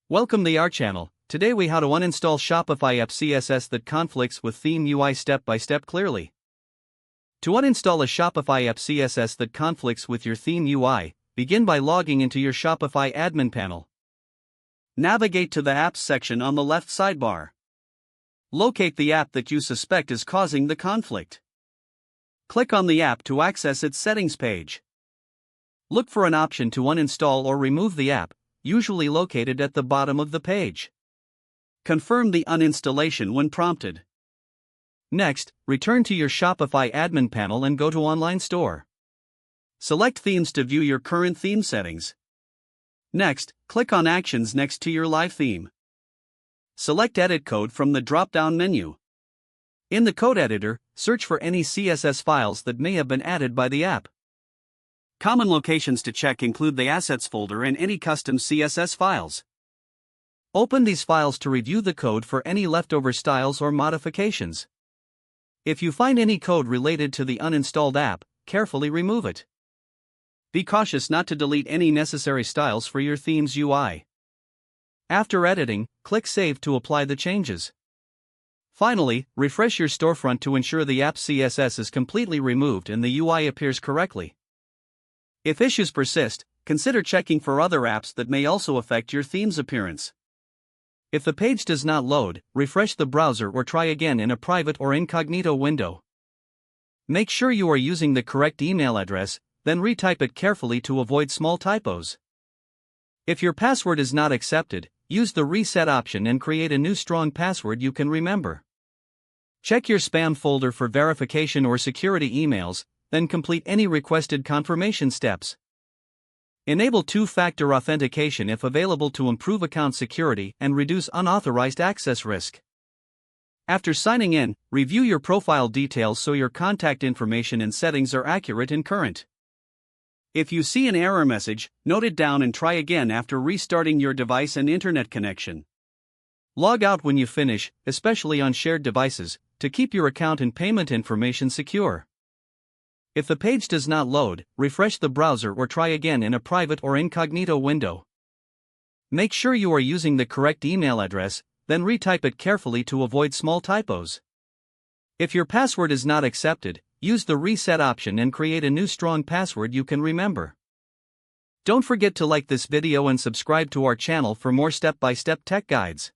Welcome to our channel. Today we how to uninstall Shopify app CSS that conflicts with theme UI step by step clearly. To uninstall a Shopify app CSS that conflicts with your theme UI, begin by logging into your Shopify admin panel. Navigate to the Apps section on the left sidebar. Locate the app that you suspect is causing the conflict. Click on the app to access its settings page. Look for an option to uninstall or remove the app, usually located at the bottom of the page. Confirm the uninstallation when prompted. Next, return to your Shopify admin panel and go to Online Store. Select Themes to view your current theme settings. Next, click on Actions next to your live theme. Select Edit Code from the drop-down menu. In the code editor, search for any CSS files that may have been added by the app. Common locations to check include the Assets folder and any custom CSS files. Open these files to review the code for any leftover styles or modifications. If you find any code related to the uninstalled app, carefully remove it. Be cautious not to delete any necessary styles for your theme's UI. After editing, click Save to apply the changes. Finally, refresh your storefront to ensure the app CSS is completely removed and the UI appears correctly. If issues persist, consider checking for other apps that may also affect your theme's appearance. If the page does not load, refresh the browser or try again in a private or incognito window. Make sure you are using the correct email address, then retype it carefully to avoid small typos. If your password is not accepted, use the reset option and create a new strong password you can remember. Check your spam folder for verification or security emails, then complete any requested confirmation steps. Enable two-factor authentication if available to improve account security and reduce unauthorized access risk. After signing in, review your profile details so your contact information and settings are accurate and current. If you see an error message, note it down and try again after restarting your device and internet connection. Log out when you finish, especially on shared devices, to keep your account and payment information secure. If the page does not load, refresh the browser or try again in a private or incognito window. Make sure you are using the correct email address, then retype it carefully to avoid small typos. If your password is not accepted, use the reset option and create a new strong password you can remember. Don't forget to like this video and subscribe to our channel for more step-by-step tech guides.